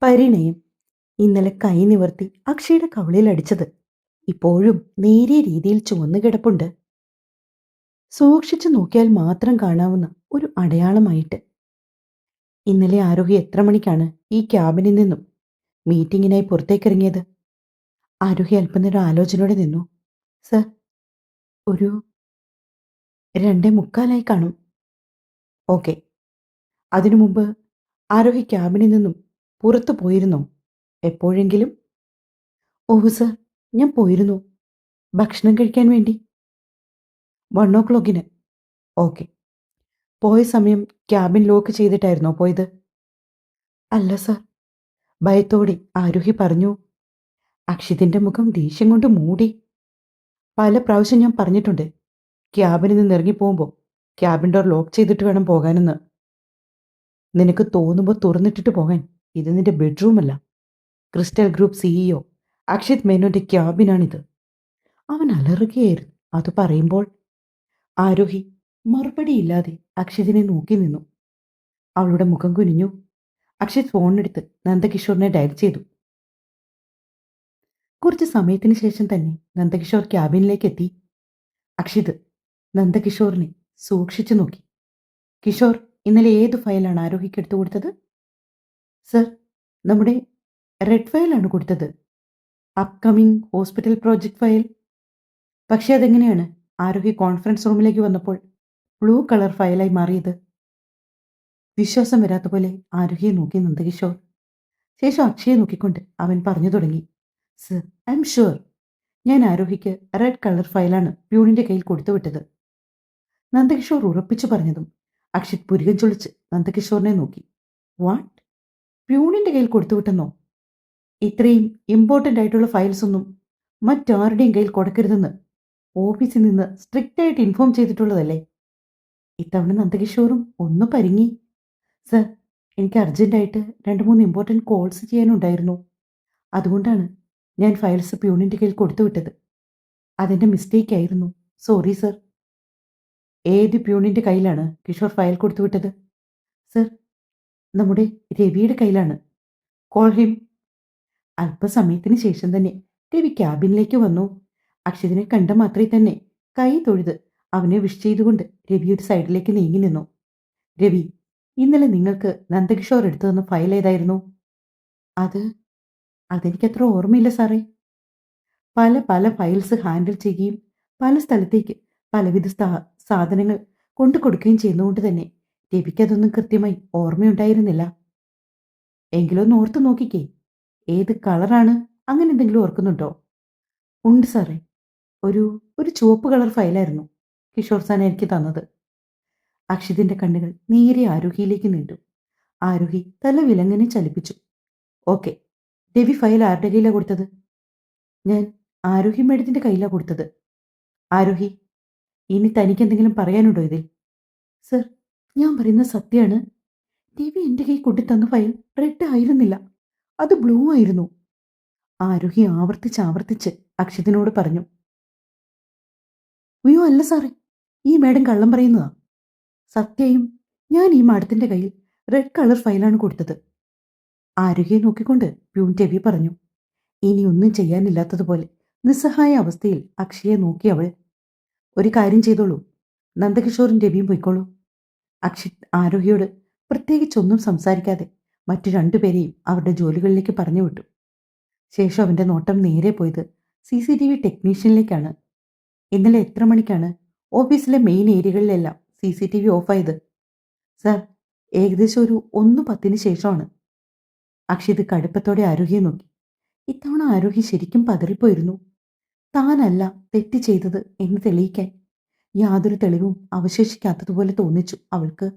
പരിണയം ഇന്നലെ കൈ നിവർത്തി അക്ഷയുടെ കവിളിൽ അടിച്ചത് ഇപ്പോഴും നേരിയ രീതിയിൽ ചുവന്നു കിടപ്പുണ്ട്. സൂക്ഷിച്ചു നോക്കിയാൽ മാത്രം കാണാവുന്ന ഒരു അടയാളമായിട്ട്. ഇന്നലെ ആരോഹി എത്ര മണിക്കാണ് ഈ ക്യാബിനിൽ നിന്നും മീറ്റിങ്ങിനായി പുറത്തേക്കിറങ്ങിയത്? ആരോഹി അല്പനേരം ആലോചനയോടെ നിന്നു. സർ, ഒരു 2:45 കാണും. ഓക്കെ. അതിനു മുമ്പ് ആരോഹി ക്യാബിനിൽ നിന്നും പുറത്തു പോയിരുന്നോ എപ്പോഴെങ്കിലും? ഓഹ് സർ, ഞാൻ പോയിരുന്നു. ഭക്ഷണം കഴിക്കാൻ വേണ്ടി. 1 o'clock. ഓക്കെ. പോയ സമയം ക്യാബിൻ ലോക്ക് ചെയ്തിട്ടായിരുന്നോ പോയത്? അല്ല സർ, ഭയത്തോടെ ആരോഹി പറഞ്ഞു. അക്ഷിതിന്റെ മുഖം ദേഷ്യം കൊണ്ട് മൂടി. പല പ്രാവശ്യം ഞാൻ പറഞ്ഞിട്ടുണ്ട്, ക്യാബിനിൽ നിന്ന് ഇറങ്ങിപ്പോകുമ്പോൾ ക്യാബിൻ ഡോർ ലോക്ക് ചെയ്തിട്ട് വേണം പോകാനെന്ന്. നിനക്ക് തോന്നുമ്പോൾ തുറന്നിട്ടിട്ട് പോകാൻ. ഇത് നിന്റെ ബെഡ്റൂമല്ല. ക്രിസ്റ്റൽ ഗ്രൂപ്പ് സിഇഒ അക്ഷിത് മേനോന്റെ ക്യാബിനാണിത്. അവൻ അലറുകയായിരുന്നു അത് പറയുമ്പോൾ. ആരോഹി മറുപടിയില്ലാതെ അക്ഷിതിനെ നോക്കി നിന്നു. അവളുടെ മുഖം കുനിഞ്ഞു. അക്ഷിത് ഫോണെടുത്ത് നന്ദകിഷോറിനെ ഡയൽ ചെയ്തു. കുറച്ച് സമയത്തിന് ശേഷം തന്നെ നന്ദകിഷോർ ക്യാബിനിലേക്ക് എത്തി. അക്ഷിത് നന്ദകിഷോറിനെ സൂക്ഷിച്ചു നോക്കി. കിഷോർ, ഇന്നലെ ഏത് ഫയലാണ് ആരോഹിക്ക് എടുത്തു കൊടുത്തത്? സർ, നമ്മുടെ റെഡ് ഫയലാണ് കൊടുത്തത്. Upcoming hospital project file. പക്ഷേ അതെങ്ങനെയാണ് ആരോഹി കോൺഫറൻസ് റൂമിലേക്ക് വന്നപ്പോൾ ബ്ലൂ കളർ ഫയലായി മാറിയത്? വിശ്വാസം വരാത്ത പോലെ ആരോഹിയെ നോക്കി നന്ദകിഷോർ. ശേഷം അക്ഷയെ നോക്കിക്കൊണ്ട് അവൻ പറഞ്ഞു തുടങ്ങി. സർ, ഐ എം ഷുവർ, ഞാൻ ആരോഹിക്ക് റെഡ് കളർ ഫയലാണ് പ്യൂണിന്റെ കയ്യിൽ കൊടുത്തുവിട്ടത്. നന്ദകിഷോർ ഉറപ്പിച്ചു പറഞ്ഞതും അക്ഷിത് പുരികം ചൊളിച്ച് നന്ദകിഷോറിനെ നോക്കി. വാട്ട്? പ്യൂണിന്റെ കയ്യിൽ കൊടുത്തുവിട്ടെന്നോ? ഇത്രയും ഇമ്പോർട്ടൻ്റ് ആയിട്ടുള്ള ഫയൽസ് ഒന്നും മറ്റാരുടെയും കയ്യിൽ കൊടുക്കരുതെന്ന് ഓഫീസിൽ നിന്ന് സ്ട്രിക്റ്റ് ആയിട്ട് ഇൻഫോം ചെയ്തിട്ടുള്ളതല്ലേ? ഇത്തവണ നന്ദകിഷോറും ഒന്ന് പരിങ്ങി. സർ, എനിക്ക് അർജൻറ്റായിട്ട് 2-3 ഇമ്പോർട്ടൻറ്റ് കോൾസ് ചെയ്യാനുണ്ടായിരുന്നു. അതുകൊണ്ടാണ് ഞാൻ ഫയൽസ് പ്യൂണിൻ്റെ കയ്യിൽ കൊടുത്തുവിട്ടത്. അതെൻ്റെ മിസ്റ്റേക്ക് ആയിരുന്നു. Sorry sir. ഏത് പ്യൂണിൻ്റെ കയ്യിലാണ് കിഷോർ ഫയൽ കൊടുത്തുവിട്ടത്? സർ, നമ്മുടെ രവിയുടെ കയ്യിലാണ്. Call him. അല്പസമയത്തിന് ശേഷം തന്നെ രവി ക്യാബിനിലേക്ക് വന്നു. അക്ഷിതിനെ കണ്ട മാത്രമേ തന്നെ കൈ തൊഴുത് അവനെ വിഷ് ചെയ്തുകൊണ്ട് രവി ഒരു സൈഡിലേക്ക് നീങ്ങി നിന്നു. രവി, ഇന്നലെ നിങ്ങൾക്ക് നന്ദകിഷോർ എടുത്തു തന്ന ഫയൽ ഏതായിരുന്നു? അതെനിക്കത്ര ഓർമ്മയില്ല സാറേ. പല പല ഫയൽസ് ഹാൻഡിൽ ചെയ്യുകയും പല സ്ഥലത്തേക്ക് പലവിധ സാധനങ്ങൾ കൊണ്ടു കൊടുക്കുകയും ചെയ്യുന്നതുകൊണ്ട് തന്നെ രവിക്കതൊന്നും കൃത്യമായി ഓർമ്മയുണ്ടായിരുന്നില്ല. എങ്കിലൊന്ന് ഓർത്തു നോക്കിക്കേ. ഏത് കളറാണ്? അങ്ങനെ എന്തെങ്കിലും ഓർക്കുന്നുണ്ടോ? ഉണ്ട് സാറേ. ഒരു ചുവപ്പ് കളർ ഫയലായിരുന്നു കിഷോർ സാൻ എനിക്ക് തന്നത്. അക്ഷിതിന്റെ കണ്ണുകൾ നേരെ ആരോഹിയിലേക്ക് നീണ്ടു. ആരോഹി തല വിലങ്ങനെ ചലിപ്പിച്ചു. ഓക്കെ, രവി ഫയൽ ആരുടെ കയ്യിലാണ് കൊടുത്തത്? ഞാൻ ആരോഹി മേഡത്തിന്റെ കയ്യിലാണ് കൊടുത്തത്. ആരോഹി, ഇനി തനിക്ക് എന്തെങ്കിലും പറയാനുണ്ടോ ഇതിൽ? സർ, ഞാൻ പറയുന്ന സത്യമാണ്. രവി എൻ്റെ കൈ കൊണ്ടുതന്ന ഫയൽ റെഡ് ആയിരുന്നില്ല, അത് ബ്ലൂ ആയിരുന്നു. ആരോഹി ആവർത്തിച്ച് അക്ഷിതിനോട് പറഞ്ഞു. അയ്യോ അല്ല സാറേ, ഈ മേഡം കള്ളം പറയുന്നതാ. സത്യയും ഞാൻ ഈ മാഡത്തിന്റെ കയ്യിൽ റെഡ് കളർ ഫയലാണ് കൊടുത്തത്. ആരോഗ്യെ നോക്കിക്കൊണ്ട് പ്യൂൺ രവി പറഞ്ഞു. ഇനി ഒന്നും ചെയ്യാനില്ലാത്തതുപോലെ നിസ്സഹായ അവസ്ഥയിൽ അക്ഷയെ നോക്കി അവൾ. ഒരു കാര്യം ചെയ്തോളൂ, നന്ദകിഷോറും രവിയും പോയിക്കോളൂ. അക്ഷിത് ആരോഗ്യയോട് പ്രത്യേകിച്ചൊന്നും സംസാരിക്കാതെ മറ്റു രണ്ടുപേരെയും അവരുടെ ജോലികളിലേക്ക് പറഞ്ഞു വിട്ടു. ശേഷം അവന്റെ നോട്ടം നേരെ പോയത് CCTV ടെക്നീഷ്യനിലേക്കാണ്. ഇന്നലെ എത്ര മണിക്കാണ് ഓഫീസിലെ മെയിൻ ഏരിയകളിലെല്ലാം CCTV ഓഫായത്? സർ, ഏകദേശം ഒരു 1:10 ശേഷമാണ്. അക്ഷിത് കടുപ്പത്തോടെ ആരോഗ്യെ നോക്കി. ഇത്തവണ ആരോഗ്യ ശരിക്കും പതറിപ്പോയിരുന്നു. താനല്ല തെറ്റ് ചെയ്തത് എന്ന് തെളിയിക്കാൻ യാതൊരു തെളിവും അവശേഷിക്കാത്തതുപോലെ തോന്നിച്ചു അവൾക്ക്.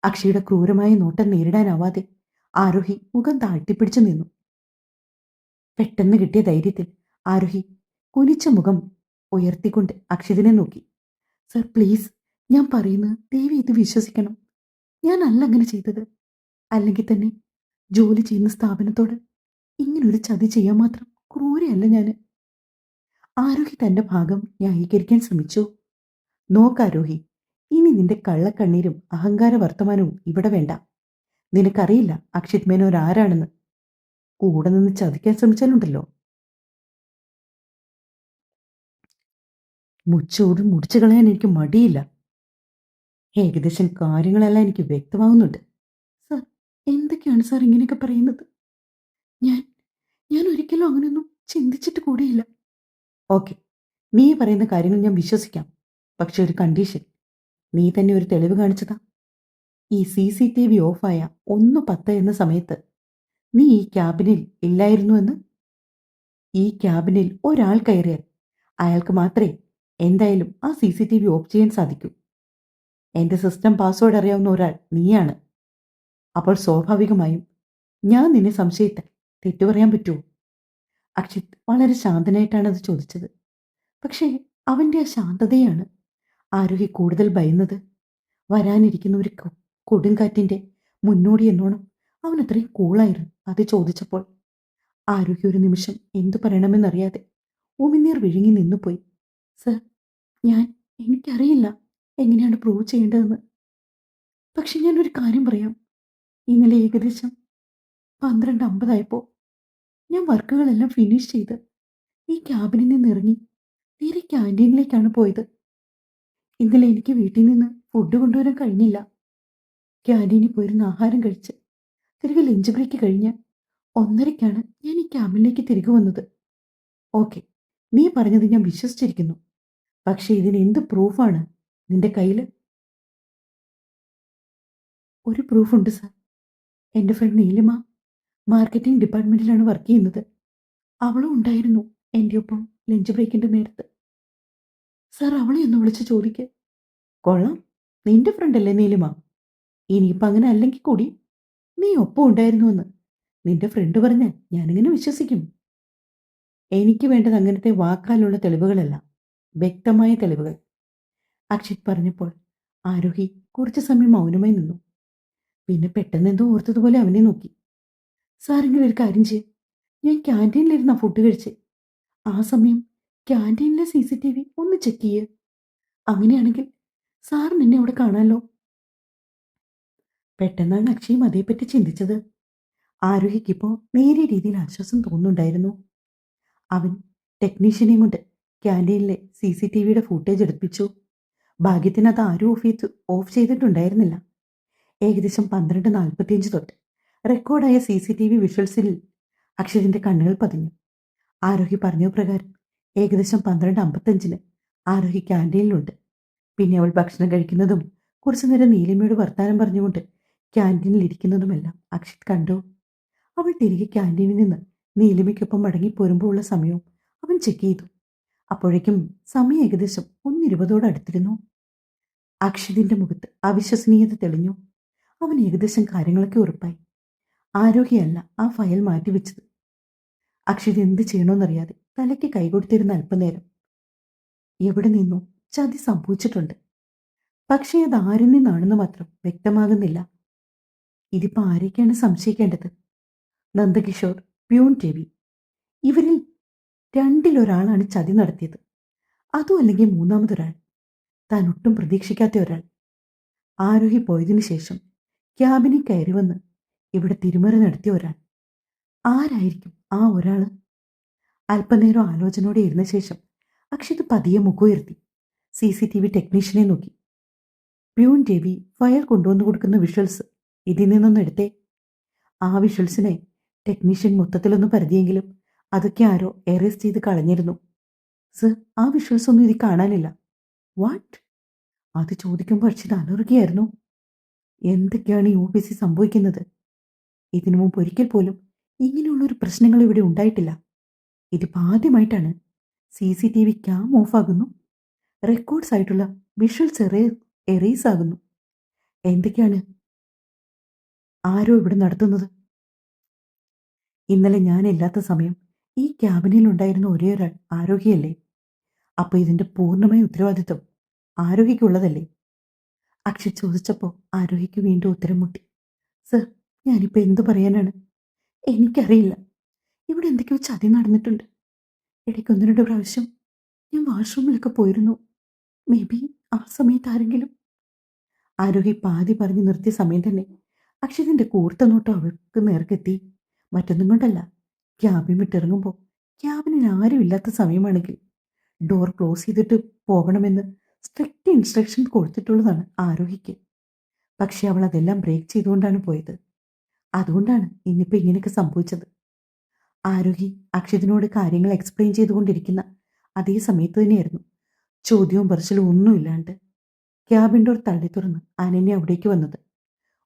അക്ഷിയുടെ ക്രൂരമായ നോട്ടം നേരിടാനാവാതെ ആരോഹി മുഖം താഴ്ത്തിപ്പിടിച്ചു നിന്നു. പെട്ടെന്ന് കിട്ടിയ ധൈര്യത്തിൽ ആരോഹി കുനിച്ച മുഖം ഉയർത്തിക്കൊണ്ട് അക്ഷിതിനെ നോക്കി. സർ പ്ലീസ്, ഞാൻ പറയുന്നത് ദേവി ഇത് വിശ്വസിക്കണം. ഞാനല്ല അങ്ങനെ ചെയ്തത്. അല്ലെങ്കിൽ തന്നെ ജോലി ചെയ്യുന്ന സ്ഥാപനത്തോട് ഇങ്ങനൊരു ചതി ചെയ്യാൻ മാത്രം ക്രൂരയല്ല ഞാൻ. ആരോഹി തന്റെ ഭാഗം ന്യായീകരിക്കാൻ ശ്രമിച്ചു. നോക്കാരോഹി, ഇനി നിന്റെ കള്ളക്കണ്ണീരും അഹങ്കാര വർത്തമാനവും ഇവിടെ വേണ്ട. നിനക്കറിയില്ല അക്ഷിത് മേനോൻ ആരാണെന്ന്. കൂടെ നിന്ന് ചതിക്കാൻ ശ്രമിച്ചാലുണ്ടല്ലോ, മുച്ചൂട് മുടിച്ചു കളയാൻ എനിക്ക് മടിയില്ല. ഏകദേശം കാര്യങ്ങളെല്ലാം എനിക്ക് വ്യക്തമാവുന്നുണ്ട്. സാർ, എന്തൊക്കെയാണ് സാർ ഇങ്ങനെയൊക്കെ പറയുന്നത്? ഞാൻ ഞാൻ ഒരിക്കലും അങ്ങനെയൊന്നും ചിന്തിച്ചിട്ട് കൂടിയില്ല. ഓക്കെ, നീ പറയുന്ന കാര്യങ്ങൾ ഞാൻ വിശ്വസിക്കാം. പക്ഷെ ഒരു കണ്ടീഷൻ. നീ തന്നെ ഒരു തെളിവ് കാണിച്ചതാ. ഈ CCTV ഓഫായ 1:10 എന്ന സമയത്ത് നീ ഈ ക്യാബിനിൽ ഇല്ലായിരുന്നുവെന്ന്. ഈ ക്യാബിനിൽ ഒരാൾ കയറിയാൽ അയാൾക്ക് മാത്രമേ എന്തായാലും ആ CCTV ഓഫ് ചെയ്യാൻ സാധിക്കൂ. എന്റെ സിസ്റ്റം പാസ്വേഡ് അറിയാവുന്ന ഒരാൾ നീയാണ്. അപ്പോൾ സ്വാഭാവികമായും ഞാൻ നിന്നെ സംശയിത്താൽ തെറ്റു പറയാൻ പറ്റുമോ? അക്ഷിത് വളരെ ശാന്തനായിട്ടാണ് അത് ചോദിച്ചത്. പക്ഷേ അവന്റെ ആ ശാന്തതയാണ് ആരോഹി കൂടുതൽ ഭയന്നത്. വരാനിരിക്കുന്ന ഒരു കൊടുങ്കാറ്റിന്റെ മുന്നോടി എന്നോണം അവൻ അത്രയും കൂളായിരുന്നു അത് ചോദിച്ചപ്പോൾ. ആരോഹി ഒരു നിമിഷം എന്തു പറയണമെന്നറിയാതെ ഉമിനീർ വിഴുങ്ങി നിന്നുപോയി. സർ, എനിക്കറിയില്ല എങ്ങനെയാണ് പ്രൂവ് ചെയ്യേണ്ടതെന്ന്. പക്ഷെ ഞാനൊരു കാര്യം പറയാം. ഇന്നലെ ഏകദേശം 12:50 ഞാൻ വർക്കുകളെല്ലാം ഫിനിഷ് ചെയ്ത് ഈ ക്യാബിനിൽ നിന്ന് ഇറങ്ങി നേരെ ക്യാൻറ്റീനിലേക്കാണ് പോയത്. ഇന്നലെ എനിക്ക് വീട്ടിൽ നിന്ന് ഫുഡ് കൊണ്ടുവരാൻ കഴിഞ്ഞില്ല. ക്യാൻറ്റീനിൽ പോയിരുന്ന ആഹാരം കഴിച്ച് തിരികെ ലഞ്ച് ബ്രേക്ക് കഴിഞ്ഞ് 1:30ക്കാണ് ഞാൻ ഈ ക്യാബിനിലേക്ക് തിരികെ വന്നത്. ഓക്കെ, നീ പറഞ്ഞത് ഞാൻ വിശ്വസിച്ചിരിക്കുന്നു. പക്ഷേ ഇതിന് എന്ത് പ്രൂഫാണ് നിന്റെ കയ്യിൽ? ഒരു പ്രൂഫുണ്ട് സാർ. എൻ്റെ ഫ്രണ്ട് നീലിമ മാർക്കറ്റിംഗ് ഡിപ്പാർട്ട്മെന്റിലാണ് വർക്ക് ചെയ്യുന്നത്. അവളും ഉണ്ടായിരുന്നു എൻ്റെ ഒപ്പം ലഞ്ച് ബ്രേക്കിന്റെ നേരത്ത്. സാർ, അവളെ ഒന്ന് വിളിച്ച് ചോദിക്ക്. കൊള്ളാം, നിന്റെ ഫ്രണ്ടല്ലേ നീലിമ? ഇനിയിപ്പം അങ്ങനെ അല്ലെങ്കിൽ കൂടി നീ ഒപ്പം ഉണ്ടായിരുന്നുവെന്ന് നിന്റെ ഫ്രണ്ട് പറഞ്ഞാൽ ഞാനിങ്ങനെ വിശ്വസിക്കും. എനിക്ക് വേണ്ടത് അങ്ങനത്തെ വാക്കാലുള്ള തെളിവുകളല്ല, വ്യക്തമായ തെളിവുകൾ. അക്ഷിത് പറഞ്ഞപ്പോൾ ആരോഹി കുറച്ചു സമയം മൗനമായി നിന്നു. പിന്നെ പെട്ടെന്ന് എന്തോ ഓർത്തതുപോലെ അവനെ നോക്കി. സാർ, ഇങ്ങനെ ഒരു കാര്യം ചെയ്യും. ഞാൻ ക്യാൻറ്റീനിലിരുന്ന ഫുഡ് കഴിച്ച്. ആ സമയം ക്യാൻറ്റീനിലെ CCTV ഒന്ന് ചെക്ക് ചെയ്യ്. അങ്ങനെയാണെങ്കിൽ സാറിന് എന്നെ അവിടെ കാണാമല്ലോ. പെട്ടെന്നാണ് അക്ഷയും അതേപ്പറ്റി ചിന്തിച്ചത്. ആരോഹിക്കിപ്പോൾ നേരിയ രീതിയിൽ ആശ്വാസം തോന്നുന്നുണ്ടായിരുന്നു. അവൻ ടെക്നീഷ്യനെയും കൊണ്ട് ക്യാൻറ്റീനിലെ CCTVയുടെ ഫുട്ടേജ് എടുപ്പിച്ചു. ഭാഗ്യത്തിന് അത് ആരും ഓഫ് ചെയ്തിട്ടുണ്ടായിരുന്നില്ല. ഏകദേശം 12:45 തൊട്ട് റെക്കോർഡായ CCTV വിഷ്വൽസിൽ അക്ഷതിന്റെ കണ്ണുകൾ പതിഞ്ഞു. ആരോഹി പറഞ്ഞ പ്രകാരം ഏകദേശം 12:55 ആരോഹി ക്യാൻറ്റീനിലുണ്ട്. പിന്നെ അവൾ ഭക്ഷണം കഴിക്കുന്നതും കുറച്ചു നേരം നീലിമയോട് വർത്താനം പറഞ്ഞുകൊണ്ട് ക്യാൻറ്റീനിൽ ഇരിക്കുന്നതുമെല്ലാം അക്ഷിത് കണ്ടു. അവൾ തിരികെ ക്യാൻറ്റീനിൽ നിന്ന് നീലിമയ്ക്കൊപ്പം മടങ്ങിപ്പോരുമ്പോൾ ഉള്ള സമയവും അവൻ ചെക്ക് ചെയ്തു. അപ്പോഴേക്കും സമയം ഏകദേശം 1:20 അടുത്തിരുന്നു. അക്ഷിതിന്റെ മുഖത്ത് അവിശ്വസനീയത തെളിഞ്ഞു. അവൻ ഏകദേശം കാര്യങ്ങളൊക്കെ ഉറപ്പായി. ആരോഗ്യമല്ല ആ ഫയൽ മാറ്റിവെച്ചത്. അക്ഷിത് എന്ത് ചെയ്യണമെന്നറിയാതെ തലയ്ക്ക് കൈകൊടുത്തിരുന്ന അല്പനേരം. എവിടെ നിന്നോ ചതി സംഭവിച്ചിട്ടുണ്ട്. പക്ഷേ അത് ആരിൽ നിന്നാണെന്ന് മാത്രം വ്യക്തമാകുന്നില്ല. ഇതിപ്പോ ആരൊക്കെയാണ് സംശയിക്കേണ്ടത്? നന്ദകിഷോർ, പ്യൂൺ രവി, ഇവരിൽ രണ്ടിലൊരാളാണ് ചതി നടത്തിയത്. അതും അല്ലെങ്കിൽ മൂന്നാമതൊരാൾ, താൻ ഒട്ടും പ്രതീക്ഷിക്കാത്ത ഒരാൾ. ആരോഹി പോയതിനു ശേഷം ക്യാബിനിൽ കയറി വന്ന് ഇവിടെ തിരിമറി നടത്തിയ ഒരാൾ. ആരായിരിക്കും ആ ഒരാള്? അല്പനേരം ആലോചനയോടെ ഇരുന്ന ശേഷം അക്ഷിത് പതിയെ മുഖമുയർത്തി CCTV ടെക്നീഷ്യനെ നോക്കി. പ്യൂൺ രവി ഫയൽ കൊണ്ടുവന്നു കൊടുക്കുന്ന വിഷ്വൽസ് ഇതിൽ നിന്നൊന്ന് എടുത്തേ. ആ വിഷ്വൽസിനെ ടെക്നീഷ്യൻ മൊത്തത്തിലൊന്ന് പരതിയെങ്കിലും അതൊക്കെ ആരോ എറേസ് ചെയ്ത് കളഞ്ഞിരുന്നു. സർ, ആ വിഷ്വൽസ് ഒന്നും ഇതിൽ കാണാനില്ല. വാട്ട്? അത് ചോദിക്കുമ്പോൾ അക്ഷിത് അലറുകയായിരുന്നു. എന്തൊക്കെയാണ് ഈ OPC സംഭവിക്കുന്നത്? ഇതിനു മുമ്പ് ഒരിക്കൽ പോലും ഇങ്ങനെയുള്ളൊരു പ്രശ്നങ്ങൾ ഇവിടെ ഉണ്ടായിട്ടില്ല. ഇതിപ്പോൾ ആദ്യമായിട്ടാണ് CCTV ക്യാം ഓഫാകുന്നു, റെക്കോർഡ്സ് ആയിട്ടുള്ള വിഷ്വൽസ് എറേസ് ആകുന്നു. എന്തൊക്കെയാണ് ആരോ ഇവിടെ നടത്തുന്നത്? ഇന്നലെ ഞാനില്ലാത്ത സമയം ഈ ക്യാബിനിലുണ്ടായിരുന്ന ഒരേ ഒരാൾ ആരോഗ്യല്ലേ? അപ്പൊ ഇതിന്റെ പൂർണ്ണമായ ഉത്തരവാദിത്വം ആരോഗ്യക്കുള്ളതല്ലേ? അക്ഷിത് ചോദിച്ചപ്പോൾ ആരോഗ്യക്ക് വീണ്ടും ഉത്തരം മുട്ടി. സർ, ഞാനിപ്പോൾ എന്തു പറയാനാണ്? എനിക്കറിയില്ല. ഇവിടെ എന്തൊക്കെയോ ചതി നടന്നിട്ടുണ്ട്. ഇടയ്ക്ക് 1-2 പ്രാവശ്യം ഞാൻ വാഷ്റൂമിലൊക്കെ പോയിരുന്നു. മേ ബി ആ സമയത്ത് ആരെങ്കിലും. ആരോഹി പാതി പറഞ്ഞു നിർത്തിയ സമയം തന്നെ അക്ഷിതിന്റെ കൂർത്ത നോട്ടം അവൾക്ക് നേർക്കെത്തി. മറ്റൊന്നും കൊണ്ടല്ല, ക്യാബിൻ വിട്ടിറങ്ങുമ്പോൾ ക്യാബിനിൽ ആരുമില്ലാത്ത സമയമാണെങ്കിൽ ഡോർ ക്ലോസ് ചെയ്തിട്ട് പോകണമെന്ന് സ്ട്രിക്റ്റ് ഇൻസ്ട്രക്ഷൻ കൊടുത്തിട്ടുള്ളതാണ് ആരോഹിക്ക്. പക്ഷെ അവൾ അതെല്ലാം ബ്രേക്ക് ചെയ്തുകൊണ്ടാണ് പോയത്. അതുകൊണ്ടാണ് ഇന്നിപ്പോൾ ഇങ്ങനെയൊക്കെ സംഭവിച്ചത്. ആരോഹി അക്ഷതിനോട് കാര്യങ്ങൾ എക്സ്പ്ലെയിൻ ചെയ്തുകൊണ്ടിരിക്കുന്ന അതേ സമയത്ത് തന്നെയായിരുന്നു ചോദ്യവും പറച്ചിലും ഒന്നുമില്ലാണ്ട് ക്യാബിൻ ഡോർ തള്ളി തുറന്ന് അനന്യ അവിടേക്ക് വന്നത്.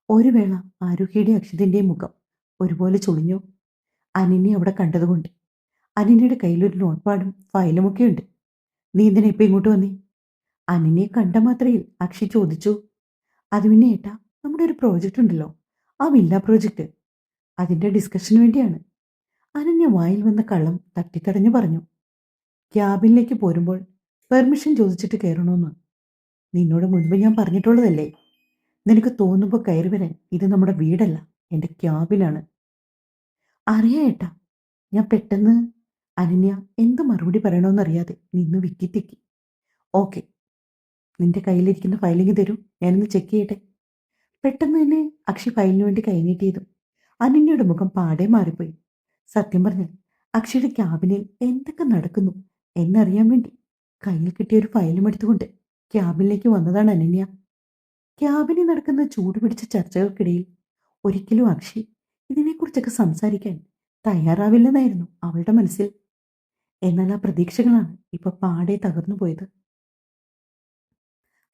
ഒരു വേള ആരോഹിയുടെ അക്ഷതിൻ്റെയും മുഖം ഒരുപോലെ ചുളിഞ്ഞു. അനന്യ അവിടെ കണ്ടതുകൊണ്ട്. അനന്യയുടെ കയ്യിലൊരു നോട്ട്പാടും ഫയലുമൊക്കെ ഉണ്ട്. നീ എന്തിനാ ഇപ്പം ഇങ്ങോട്ട് വന്നേ? അനന്യയെ കണ്ട മാത്രയിൽ അക്ഷി ചോദിച്ചു. അത് പിന്നെ ഏട്ടാ, നമ്മുടെ ഒരു പ്രോജക്റ്റ് ഉണ്ടല്ലോ, ആ വില്ല പ്രോജക്റ്റ്, അതിൻ്റെ ഡിസ്കഷന് വേണ്ടിയാണ്. അനന്യ വായിൽ വന്ന കള്ളം തട്ടിത്തടഞ്ഞു പറഞ്ഞു. ക്യാബിനിലേക്ക് പോരുമ്പോൾ പെർമിഷൻ ചോദിച്ചിട്ട് കയറണമെന്ന് നിന്നോട് മുൻപ് ഞാൻ പറഞ്ഞിട്ടുള്ളതല്ലേ? നിനക്ക് തോന്നുമ്പോൾ കയറി വരാൻ ഇത് നമ്മുടെ വീടല്ല, എൻ്റെ ക്യാബിനാണ്. അറിയാം ഏട്ടാ. ഞാൻ പെട്ടെന്ന് അനന്യ എന്ത് മറുപടി പറയണമെന്നറിയാതെ നിന്ന് വിക്കിത്തിക്കി. ഓക്കെ, നിന്റെ കയ്യിലിരിക്കുന്ന ഫയലിങ് തരൂ, ഞാനൊന്ന് ചെക്ക് ചെയ്യട്ടെ. പെട്ടെന്ന് തന്നെ അക്ഷി ഫയലിന് വേണ്ടി കൈനീട്ടിയതും അനന്യയുടെ മുഖം പാടെ മാറിപ്പോയി. സത്യം പറഞ്ഞാൽ അക്ഷയുടെ ക്യാബിനിൽ എന്തൊക്കെ നടക്കുന്നു എന്നറിയാൻ വേണ്ടി കയ്യിൽ കിട്ടിയ ഒരു ഫയലും എടുത്തുകൊണ്ട് ക്യാബിനിലേക്ക് വന്നതാണ് അനന്യ. ക്യാബിനിൽ നടക്കുന്ന ചൂടുപിടിച്ച ചർച്ചകൾക്കിടയിൽ ഒരിക്കലും അക്ഷി ഇതിനെക്കുറിച്ചൊക്കെ സംസാരിക്കാൻ തയ്യാറാവില്ലെന്നായിരുന്നു അവളുടെ മനസ്സിൽ. എന്നാൽ ആ പ്രതീക്ഷകളാണ് ഇപ്പൊ പാടെ തകർന്നു പോയത്.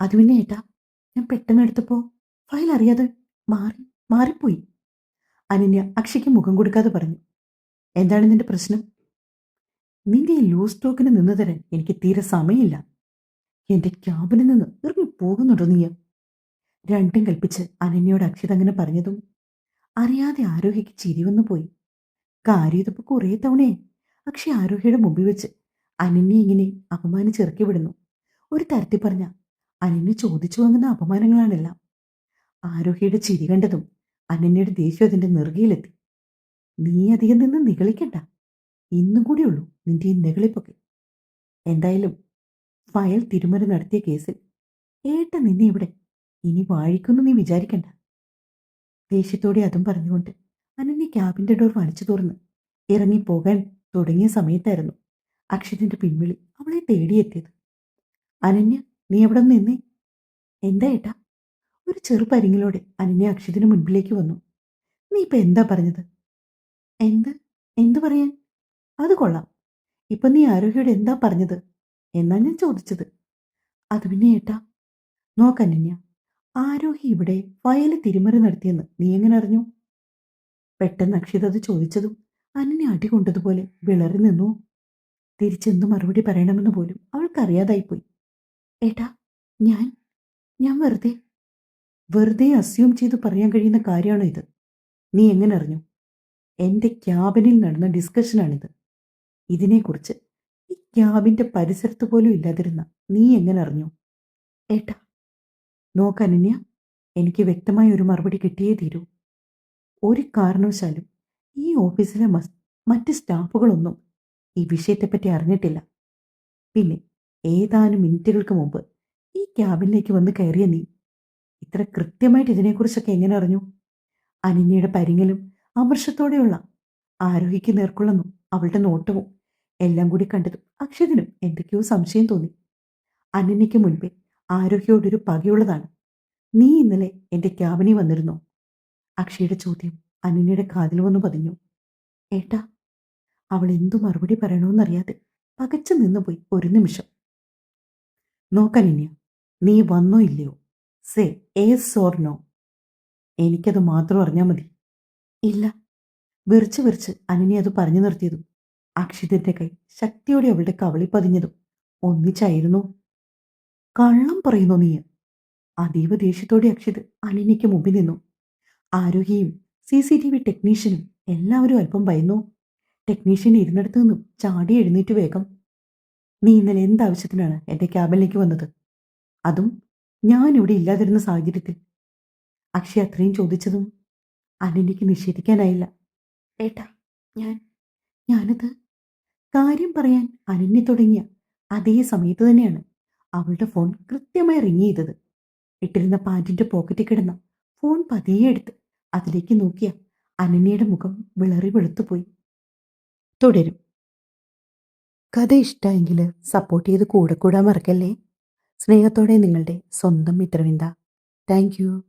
അത് പിന്നെ ഏട്ടാ, ഞാൻ പെട്ടെന്ന് എടുത്തപ്പോ ഫയൽ അറിയാതെ മാറിപ്പോയി. അനന്യ അക്ഷയ്ക്ക് മുഖം കൊടുക്കാതെ പറഞ്ഞു. എന്താണ് നിന്റെ പ്രശ്നം? നിന്റെ ഈ ലൂസ് ടോക്കിന് നിന്ന് തരാൻ എനിക്ക് തീരെ സമയമില്ല. എന്റെ ക്യാബിനിൽ നിന്ന് ഇറങ്ങി പോകുന്നുണ്ടോ നീ? രണ്ടും കൽപ്പിച്ച് അനന്യയോട് അക്ഷിത് അങ്ങനെ പറഞ്ഞതും അറിയാതെ ആരോഹിക്ക് ചിരി വന്നു പോയി. കാര്യം ഇതിപ്പോ കുറേ തവണയെ അക്ഷയ് ആരോഹിയുടെ മുമ്പിൽ വെച്ച് അനന്യ ഇങ്ങനെ അപമാനിച്ചിറക്കി വിടുന്നു. ഒരു തരത്തിൽ പറഞ്ഞ അനന്യ ചോദിച്ചു വാങ്ങുന്ന അപമാനങ്ങളാണെല്ലാം. ആരോഹിയുടെ ചിരി കണ്ടതും അനന്യയുടെ ദേഷ്യം അതിന്റെ നെറുകയിലെത്തി. നീ അധികം നിന്ന് നിഗളിക്കണ്ട, ഇന്നും കൂടിയുള്ളൂ നിന്റെ ഈ നെകളിപ്പൊക്കെ. എന്തായാലും ഫയൽ തിരുമറി നടത്തിയ കേസിൽ ഏട്ട നിന്നെ ഇവിടെ ഇനി വാഴിക്കുന്നു നീ വിചാരിക്കണ്ട. ദേഷ്യത്തോടെ അതും പറഞ്ഞുകൊണ്ട് അനന്യ ക്യാബിന്റെ ഡോർ വലിച്ചു തുറന്ന് ഇറങ്ങിപ്പോകാൻ തുടങ്ങിയ സമയത്തായിരുന്നു അക്ഷതിന്റെ പിൻവിളി അവളെ തേടിയെത്തിയത്. അനന്യ, നീ എവിടെ നിന്നേ? എന്താ ഏട്ടാ? ഒരു ചെറുപരിങ്ങിലൂടെ അനന്യ അക്ഷതിന് മുൻപിലേക്ക് വന്നു. നീ ഇപ്പൊ എന്താ പറഞ്ഞത്? എന്ത് എന്ത് പറയാൻ? അത് കൊള്ളാം. ഇപ്പൊ നീ ആരോഗ്യയോട് എന്താ പറഞ്ഞത് എന്നാ ഞാൻ ചോദിച്ചത്. അത് പിന്നെ ഏട്ടാ, നോക്കനന്യ, ആരോഹി ഇവിടെ ഫയല് തിരിമറി നടത്തിയെന്ന് നീ എങ്ങനെ അറിഞ്ഞു? പെട്ടെന്ന് അക്ഷിത അത് ചോദിച്ചതും അനന്യ അടി കൊണ്ടതുപോലെ വിളറി നിന്നു. തിരിച്ചെന്ത് മറുപടി പറയണമെന്ന് പോലും അവൾക്കറിയാതായിപ്പോയി. ഏട്ടാ, ഞാൻ ഞാൻ വെറുതെ അസ്യൂം ചെയ്ത് പറയാൻ കഴിയുന്ന കാര്യമാണോ ഇത്? നീ എങ്ങനെ അറിഞ്ഞു? എന്റെ ക്യാബിനിൽ നടന്ന ഡിസ്കഷനാണിത്. ഇതിനെക്കുറിച്ച് ഈ ക്യാബിന്റെ പരിസരത്ത് പോലും ഇല്ലാതിരുന്ന നീ എങ്ങനെ അറിഞ്ഞു? ഏട്ടാ, നോക്കനന്യ, എനിക്ക് വ്യക്തമായ ഒരു മറുപടി കിട്ടിയേ തീരൂ. ഒരു കാരണവശാലും ഈ ഓഫീസിലെ മറ്റ് സ്റ്റാഫുകളൊന്നും ഈ വിഷയത്തെപ്പറ്റി അറിഞ്ഞിട്ടില്ല. പിന്നെ ഏതാനും മിനിറ്റുകൾക്ക് മുമ്പ് ഈ ക്യാബിനിലേക്ക് വന്ന് കയറിയ നീ ഇത്ര കൃത്യമായിട്ട് ഇതിനെക്കുറിച്ചൊക്കെ എങ്ങനെ അറിഞ്ഞു? അനന്യയുടെ പരിങ്ങലും അമർഷത്തോടെയുള്ള ആരോഹിക്ക് നേർക്കൊള്ളുന്നു അവളുടെ നോട്ടവും എല്ലാം കൂടി കണ്ടതും അക്ഷതിനും എന്തൊക്കെയോ സംശയം തോന്നി. അനന്യയ്ക്ക് മുൻപേ ആരോഗ്യോടൊരു പകയുള്ളതാണ്. നീ ഇന്നലെ എന്റെ ക്യാബിനിൽ വന്നിരുന്നോ? അക്ഷയുടെ ചോദ്യം അനന്യയുടെ കാതിൽ വന്നു പതിഞ്ഞു. ഏട്ടാ, അവൾ എന്തു മറുപടി പറയണമെന്നറിയാതെ പകച്ചു നിന്നുപോയി ഒരു നിമിഷം. നോക്കനന്യ, നീ വന്നോ ഇല്ലയോ? Say yes or no. എനിക്കത് മാത്രം അറിഞ്ഞാൽ മതി. ഇല്ല. വിറച്ച് അനന്യ അത് പറഞ്ഞു നിർത്തിയതും അക്ഷിതന്റെ കൈ ശക്തിയോടെ അവളുടെ കവളി പതിഞ്ഞതും ഒന്നിച്ചായിരുന്നു. കള്ളം പറയുന്നു നീ? അതീവ ദേഷ്യത്തോടെ അക്ഷിത് അനന്യയ്ക്ക് മുമ്പിൽ നിന്നു. ആരോഗ്യയും CCTV ടെക്നീഷ്യനും എല്ലാവരും അല്പം ഭയന്നു. ടെക്നീഷ്യൻ ഇരുന്നിടത്തു നിന്നും ചാടി എഴുന്നേറ്റ് വേഗം. നീ ഇന്നലെ എന്താവശ്യത്തിനാണ് എന്റെ ക്യാബിനിലേക്ക് വന്നത്? അതും ഞാൻ ഇവിടെ ഇല്ലാതിരുന്ന സാഹചര്യത്തിൽ? അക്ഷയ് അത്രയും ചോദിച്ചതും അനന്യയ്ക്ക് നിഷേധിക്കാനായില്ല. ഏട്ടാ, ഞാനത് കാര്യം പറയാൻ അനന്യ തുടങ്ങിയ അതേ സമയത്ത് തന്നെയാണ് അവളുടെ ഫോൺ കൃത്യമായി റിങ് ചെയ്തത്. ഇട്ടിരുന്ന പാൻറിന്റെ പോക്കറ്റിൽ കിടന്ന ഫോൺ പതിയെ എടുത്ത് അതിലേക്ക് നോക്കിയ അനന്യയുടെ മുഖം വിളറി വെളുത്തുപോയി. തുടരും. കഥ ഇഷ്ടമായെങ്കിൽ സപ്പോർട്ട് ചെയ്ത് കൂടെ കൂടാൻ മറക്കല്ലേ. സ്നേഹത്തോടെ നിങ്ങളുടെ സ്വന്തം മിത്രവിന്ദ. Thank you.